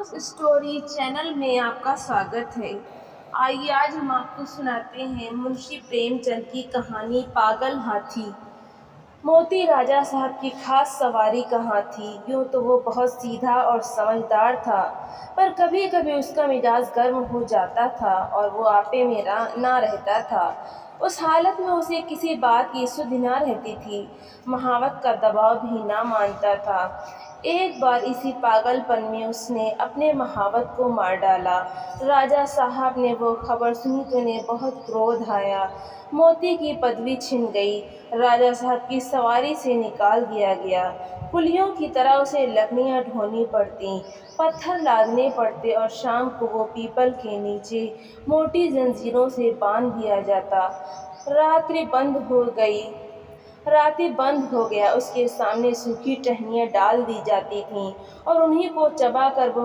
Ashutosh story channel में आपका स्वागत है। आइए आज हम आपको सुनाते हैं मुंशी प्रेमचंद की कहानी पागल हाथी। मोती राजा साहब की खास सवारी कहाँ थी। यूँ तो वो बहुत सीधा और समझदार था, पर कभी कभी उसका मिजाज गर्म हो जाता था और वो आपे में ना रहता था। उस हालत में उसे किसी बात की सुध न रहती थी। महावत का दबाव भी ना मानता था। एक बार इसी पागलपन में उसने अपने महावत को मार डाला। राजा साहब ने वो खबर सुनी तो उन्हें बहुत क्रोध आया। मोती की पदवी छिन गई। राजा साहब की सवारी से निकाल दिया गया। कुलियों की तरह उसे लकड़ियां ढोनी पड़ती, पत्थर लादने पड़ते और शाम को वो पीपल के नीचे मोटी जंजीरों से बांध दिया जाता। रात्रि बंद हो गई राती बंद हो गया। उसके सामने सूखी टहनियाँ डाल दी जाती थीं और उन्हीं को चबाकर वो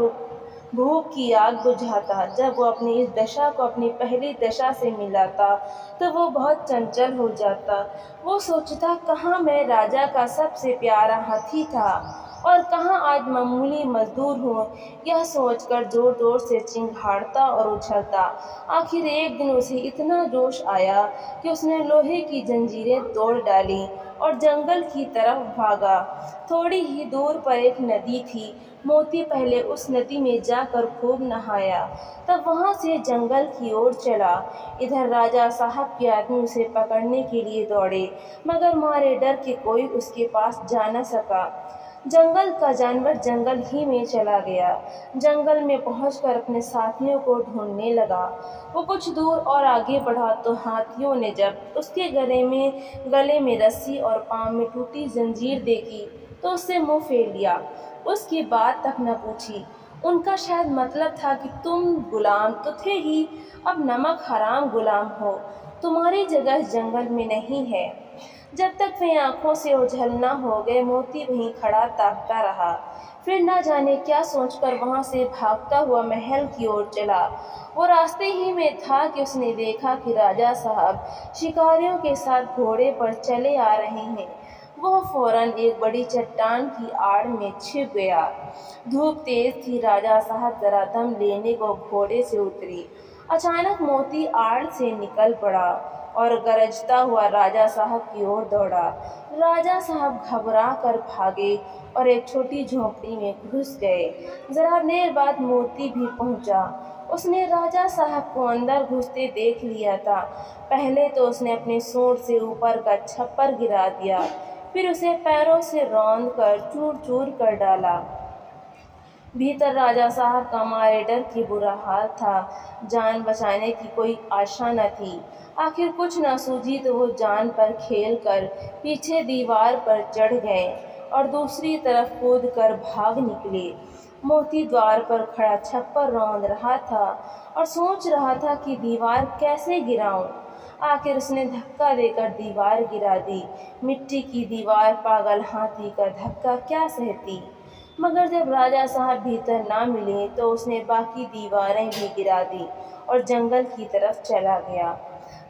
भूख की आग बुझाता। जब वो अपनी इस दशा को अपनी पहली दशा से मिलाता तो वो बहुत चंचल हो जाता। वो सोचता, कहाँ मैं राजा का सबसे प्यारा हाथी था और कहाँ आज मामूली मजदूर हूँ। यह सोचकर जोर जोर से चिंघाड़ता और उछलता। आखिर एक दिन उसे इतना जोश आया कि उसने लोहे की जंजीरें तोड़ डाली और जंगल की तरफ भागा। थोड़ी ही दूर पर एक नदी थी। मोती पहले उस नदी में जाकर खूब नहाया, तब वहां से जंगल की ओर चला। इधर राजा साहब के आदमी उसे पकड़ने के लिए दौड़े, मगर मारे डर के कोई उसके पास जा न सका। जंगल का जानवर जंगल ही में चला गया। जंगल में पहुंचकर अपने साथियों को ढूंढने लगा। वो कुछ दूर और आगे बढ़ा तो हाथियों ने जब उसके गले में रस्सी और पांव में टूटी जंजीर देखी तो उससे मुंह फेर लिया। उसकी बात तक न पूछी। उनका शायद मतलब था कि तुम गुलाम तो थे ही, अब नमक हराम गुलाम हो। तुम्हारी जगह इस जंगल में नहीं है। जब तक वे आंखों से ओझल न हो गए, मोती वहीं खड़ा ताकता रहा। फिर न जाने क्या सोचकर वहां से भागता हुआ महल की ओर चला। वो रास्ते ही में था कि उसने देखा कि राजा साहब शिकारियों के साथ घोड़े पर चले आ रहे हैं। वह फौरन एक बड़ी चट्टान की आड़ में छिप गया। धूप तेज थी। राजा साहब जरा दम लेने को घोड़े से उतरी। अचानक मोती आड़ से निकल पड़ा और गरजता हुआ राजा साहब की ओर दौड़ा। राजा साहब घबरा कर भागे और एक छोटी झोंपड़ी में घुस गए। जरा देर बाद मोती भी पहुंचा। उसने राजा साहब को अंदर घुसते देख लिया था। पहले तो उसने अपनी सूंड से ऊपर का छप्पर गिरा दिया, फिर उसे पैरों से रौंद कर चूर चूर कर डाला। भीतर राजा साहब का मारे डर की बुरा हाल था। जान बचाने की कोई आशा न थी। आखिर कुछ न सूझी तो वो जान पर खेल कर पीछे दीवार पर चढ़ गए और दूसरी तरफ कूद कर भाग निकले। मोती द्वार पर खड़ा छप्पर रौंद रहा था और सोच रहा था कि दीवार कैसे गिराऊं। आखिर उसने धक्का देकर दीवार गिरा दी। मिट्टी की दीवार पागल हाथी का धक्का क्या सहती। मगर जब राजा साहब भीतर ना मिले तो उसने बाकी दीवारें भी गिरा दी और जंगल की तरफ चला गया।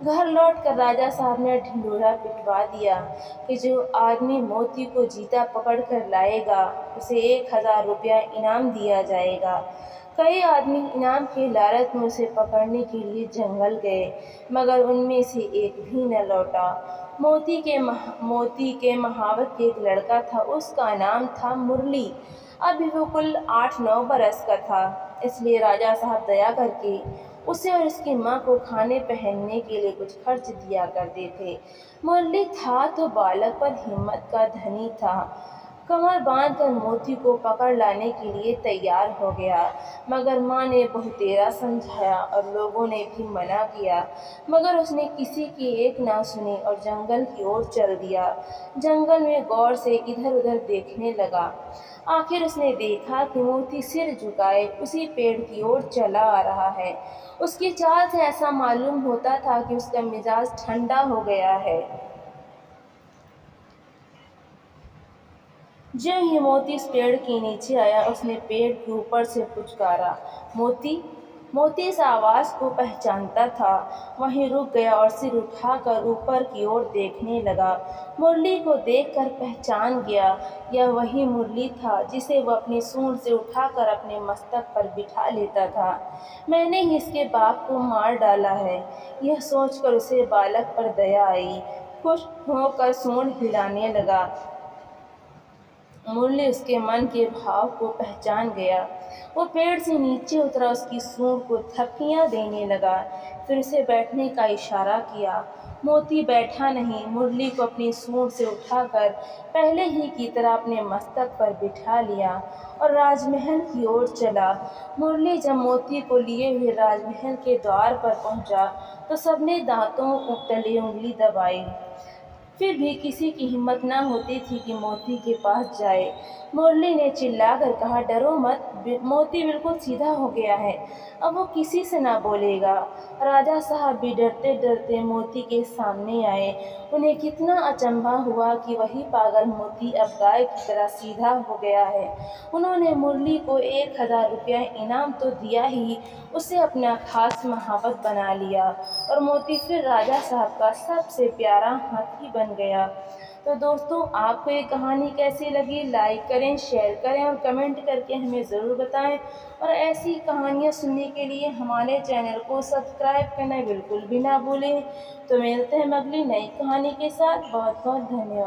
घर लौटकर राजा साहब ने ढिंढोरा पिटवा दिया कि जो आदमी मोती को जीता पकड़ कर लाएगा उसे 1000 रुपया इनाम दिया जाएगा। कई आदमी इनाम के लालच में उसे पकड़ने के लिए जंगल गए, मगर उनमें से एक भी न लौटा। मोती के महावत के एक लड़का था। उसका नाम था मुरली। अभी वो कुल 8-9 बरस का था। इसलिए राजा साहब दया करके उसे और उसकी माँ को खाने पहनने के लिए कुछ खर्च दिया करते थे। मुरली था तो बालक, पर हिम्मत का धनी था। कमर बांधकर मोती को पकड़ लाने के लिए तैयार हो गया, मगर माँ ने बहुतेरा समझाया और लोगों ने भी मना किया, मगर उसने किसी की एक ना सुनी और जंगल की ओर चल दिया। जंगल में गौर से इधर उधर देखने लगा। आखिर उसने देखा कि मोती सिर झुकाए उसी पेड़ की ओर चला आ रहा है। उसकी चाल से ऐसा मालूम होता था कि उसका मिजाज ठंडा हो गया है। जो ही मोती इस पेड़ के नीचे आया, उसने पेड़ के ऊपर से पुचकारा, मोती मोती इस आवाज़ को पहचानता था। वहीं रुक गया और सिर उठाकर ऊपर की ओर देखने लगा। मुरली को देखकर पहचान गया। यह वही मुरली था जिसे वह अपनी सूंड से उठाकर अपने मस्तक पर बिठा लेता था। मैंने ही इसके बाप को मार डाला है। यह सोचकर उसे बालक पर दया आई। खुश होकर सूंड हिलाने लगा। मुरली उसके मन के भाव को पहचान गया। वो पेड़ से नीचे उतरा, उसकी सूंड को थपकियां देने लगा। फिर उसे बैठने का इशारा किया। मोती बैठा नहीं, मुरली को अपनी सूंड से उठाकर पहले ही की तरह अपने मस्तक पर बिठा लिया और राजमहल की ओर चला। मुरली जब मोती को लिए हुए राजमहल के द्वार पर पहुंचा तो सबने दांतों को तले उंगली दबाई। फिर भी किसी की हिम्मत न होती थी कि मोती के पास जाए। मुरली ने चिल्लाकर कहा, डरो मत, मोती बिल्कुल सीधा हो गया है, अब वो किसी से ना बोलेगा। राजा साहब भी डरते डरते मोती के सामने आए। उन्हें कितना अचंभा हुआ कि वही पागल मोती अब गाय की तरह सीधा हो गया है। उन्होंने मुरली को 1000 रुपया इनाम तो दिया ही, उसे अपना खास महावत बना लिया और मोती फिर राजा साहब का सबसे प्यारा हाथी बन गया। तो दोस्तों, आपको ये कहानी कैसी लगी? लाइक करें, शेयर करें और कमेंट करके हमें ज़रूर बताएं। और ऐसी कहानियाँ सुनने के लिए हमारे चैनल को सब्सक्राइब करना बिल्कुल भी ना भूलें। तो मिलते हैं अगली नई कहानी के साथ। बहुत बहुत धन्यवाद।